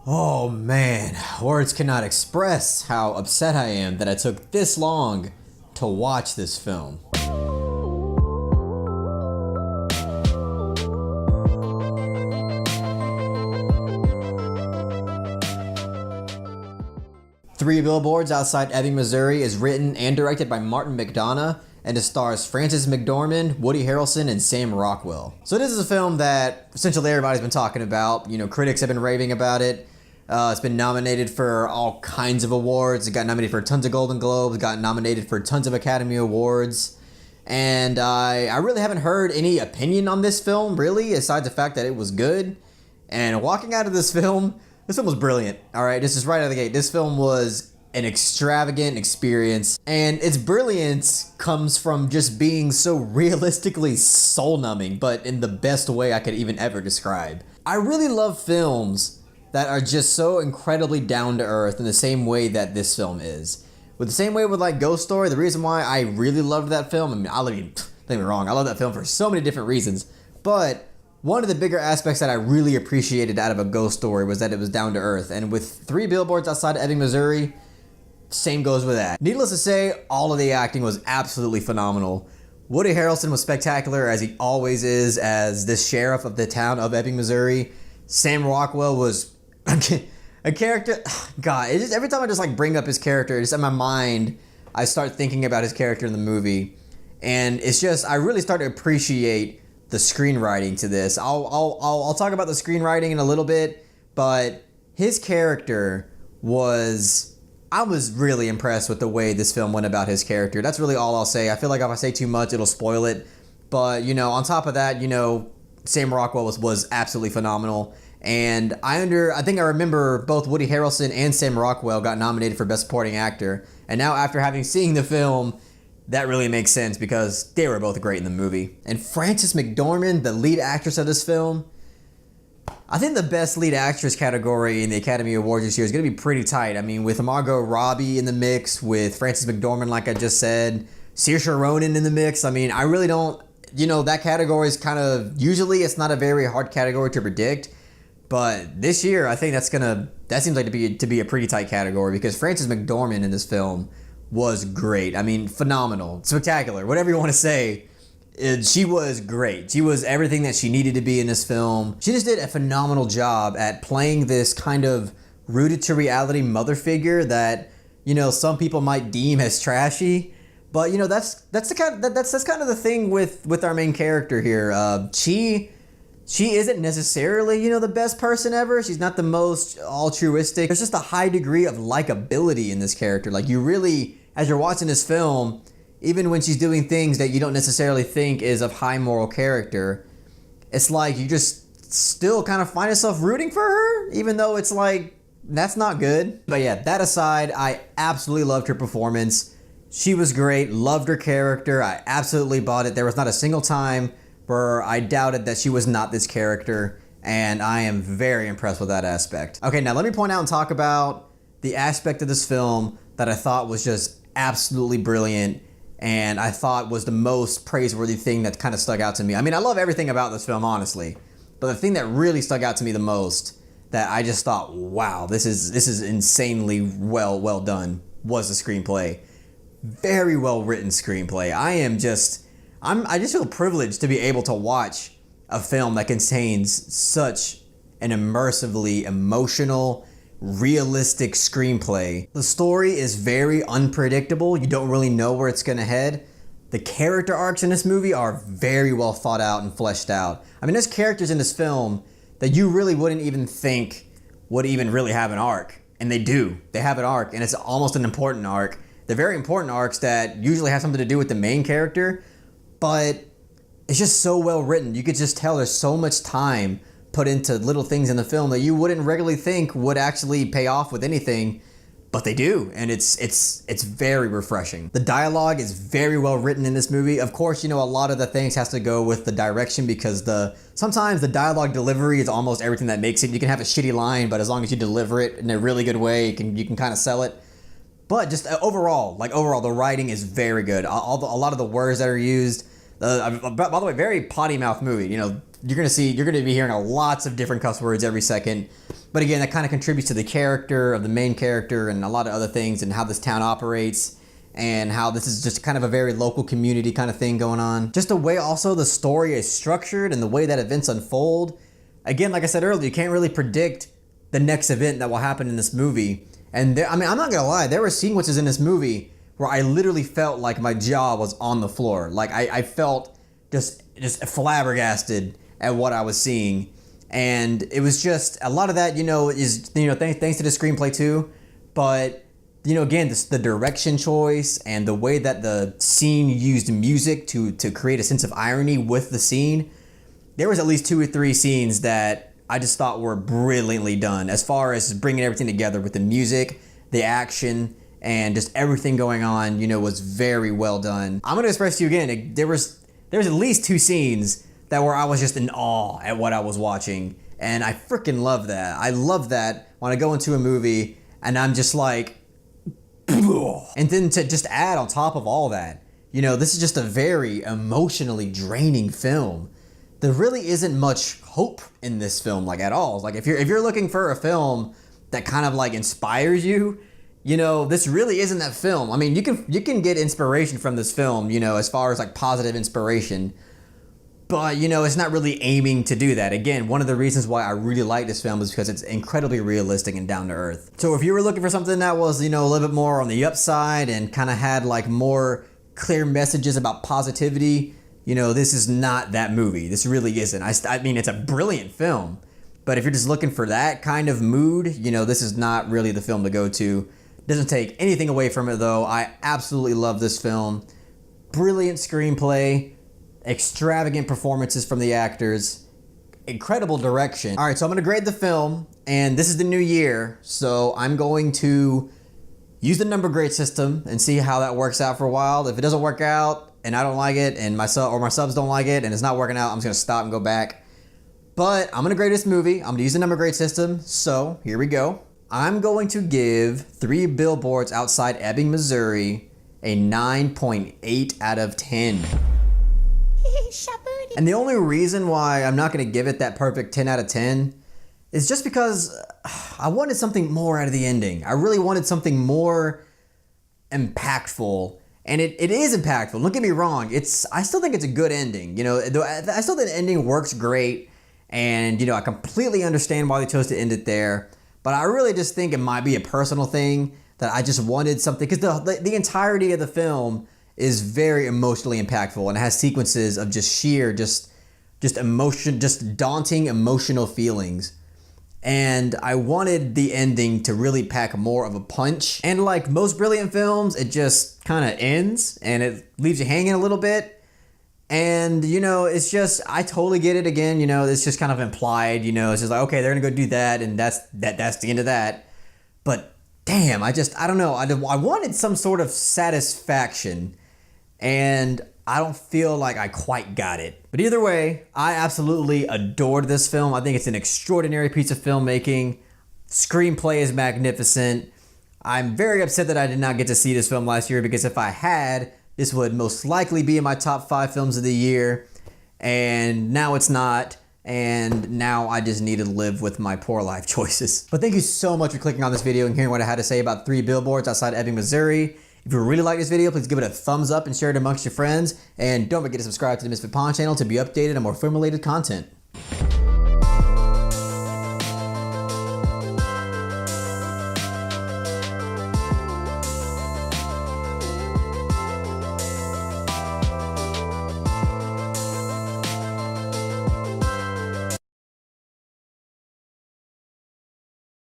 Oh man, words cannot express how upset I am that I took this long to watch this film. Three Billboards Outside Ebbing, Missouri is written and directed by Martin McDonagh, and it stars Frances McDormand, Woody Harrelson, and Sam Rockwell. So this is a film that essentially everybody's been talking about. You know, critics have been raving about it. It's been nominated for all kinds of awards. It got nominated for tons of Golden Globes. It got nominated for tons of Academy Awards. And I really haven't heard any opinion on this film, really, aside the fact that it was good. And walking out of this film was brilliant. All right, this is right out of the gate. This film was an extravagant experience, and its brilliance comes from just being so realistically soul-numbing, but in the best way I could even ever describe. I really love films that are just so incredibly down-to-earth in the same way that this film is. With the same way with like Ghost Story, the reason why I really loved that film, don't get me wrong, I love that film for so many different reasons, but one of the bigger aspects that I really appreciated out of A Ghost Story was that it was down to earth. And with Three Billboards Outside Ebbing, Missouri, same goes with that. Needless to say, all of the acting was absolutely phenomenal. Woody Harrelson was spectacular, as he always is, as this sheriff of the town of Ebbing, Missouri. Sam Rockwell was a character. God, every time I just like bring up his character, just in my mind, I start thinking about his character in the movie. And it's just, I really start to appreciate the screenwriting to this. I'll talk about the screenwriting in a little bit, but his character I was really impressed with the way this film went about his character. That's really all I'll say. I feel like if I say too much, it'll spoil it. But, you know, on top of that, you know, Sam Rockwell was absolutely phenomenal. And I think I remember both Woody Harrelson and Sam Rockwell got nominated for Best Supporting Actor. And now after having seen the film, that really makes sense because they were both great in the movie. And Frances McDormand, the lead actress of this film, I think the best lead actress category in the Academy Awards this year is going to be pretty tight. I mean, with Margot Robbie in the mix, with Frances McDormand, like I just said, Saoirse Ronan in the mix. I mean, I really don't, you know, that category is kind of, usually it's not a very hard category to predict. But this year, I think that seems like to be a pretty tight category because Frances McDormand in this film was great. I mean, phenomenal, spectacular, whatever you want to say. She was great. She was everything that she needed to be in this film. She just did a phenomenal job at playing this kind of rooted to reality mother figure that, you know, some people might deem as trashy. But, you know, that's kind of the thing with our main character here. She isn't necessarily, you know, the best person ever. She's not the most altruistic. There's just a high degree of likability in this character. Like, you really, as you're watching this film, even when she's doing things that you don't necessarily think is of high moral character, it's like you just still kind of find yourself rooting for her, even though it's like, that's not good. But yeah, that aside, I absolutely loved her performance. She was great, loved her character. I absolutely bought it. There was not a single time where I doubted that she was not this character, and I am very impressed with that aspect. Okay, now let me point out and talk about the aspect of this film that I thought was just absolutely brilliant, and I thought was the most praiseworthy thing that kind of stuck out to me. I mean, I love everything about this film, honestly, but the thing that really stuck out to me the most, that I just thought, wow, this is insanely well done, was the screenplay. Very well written screenplay. I just feel privileged to be able to watch a film that contains such an immersively emotional, realistic screenplay. The story is very unpredictable. You don't really know where it's going to head. The character arcs in this movie are very well thought out and fleshed out. I mean, there's characters in this film that you really wouldn't even think would even really have an arc. And they do. They have an arc, and it's almost an important arc. They're very important arcs that usually have something to do with the main character, but it's just so well written. You could just tell there's so much time put into little things in the film that you wouldn't regularly think would actually pay off with anything, but they do, and it's very refreshing. The dialogue is very well written in this movie. Of course, you know, a lot of the things has to go with the direction because sometimes the dialogue delivery is almost everything that makes it. You can have a shitty line, but as long as you deliver it in a really good way, you can kind of sell it. But just overall, the writing is very good. A lot of the words that are used, by the way, very potty mouth movie. You know, you're gonna be hearing lots of different cuss words every second. But again, that kind of contributes to the character of the main character and a lot of other things and how this town operates and how this is just kind of a very local community kind of thing going on. Just the way also the story is structured and the way that events unfold. Again, like I said earlier, you can't really predict the next event that will happen in this movie. And I'm not gonna lie, there were sequences in this movie where I literally felt like my jaw was on the floor. Like I felt just flabbergasted at what I was seeing. And it was just a lot of that, is thanks to the screenplay too. But again, the direction choice and the way that the scene used music to create a sense of irony with the scene. There was at least 2 or 3 scenes that I just thought were brilliantly done as far as bringing everything together with the music, the action, and just everything going on, was very well done. I'm gonna express to you again, there was at least 2 scenes that where I was just in awe at what I was watching. And I freaking love that. I love that when I go into a movie and I'm just like, and then to just add on top of all that, this is just a very emotionally draining film. There really isn't much hope in this film, like at all. Like if you're looking for a film that kind of like inspires you, this really isn't that film. I mean, you can get inspiration from this film, as far as like positive inspiration. But, it's not really aiming to do that. Again, one of the reasons why I really like this film is because it's incredibly realistic and down to earth. So if you were looking for something that was, a little bit more on the upside and kind of had like more clear messages about positivity, this is not that movie. This really isn't. I mean, it's a brilliant film. But if you're just looking for that kind of mood, this is not really the film to go to. Doesn't take anything away from it though. I absolutely love this film. Brilliant screenplay. Extravagant performances from the actors, incredible direction. All right, so I'm gonna grade the film, and this is the new year, so I'm going to use the number grade system and see how that works out for a while. If it doesn't work out and I don't like it, and my subs don't like it, and it's not working out, I'm just gonna stop and go back. But I'm gonna grade this movie. I'm gonna use the number grade system, so here we go. I'm going to give 3 Billboards Outside Ebbing, Missouri a 9.8 out of 10. And the only reason why I'm not going to give it that perfect 10 out of 10 is just because I wanted something more out of the ending. I really wanted something more impactful. And it is impactful. Don't get me wrong. I still think it's a good ending. I still think the ending works great. And, I completely understand why they chose to end it there. But I really just think it might be a personal thing that I just wanted something. Because the entirety of the film is very emotionally impactful and it has sequences of just sheer, just emotion, just daunting emotional feelings. And I wanted the ending to really pack more of a punch. And like most brilliant films, it just kind of ends and it leaves you hanging a little bit. And, it's just, I totally get it again, it's just kind of implied, it's just like, okay, they're gonna go do that and that's the end of that. But damn, I don't know, I wanted some sort of satisfaction. And I don't feel like I quite got it. But either way, I absolutely adored this film. I think it's an extraordinary piece of filmmaking. Screenplay is magnificent. I'm very upset that I did not get to see this film last year because if I had, this would most likely be in my top 5 films of the year. And now it's not. And now I just need to live with my poor life choices. But thank you so much for clicking on this video and hearing what I had to say about 3 Billboards Outside Ebbing, Missouri. If you really like this video, please give it a thumbs up and share it amongst your friends. And don't forget to subscribe to the Misfit channel to be updated on more film-related content.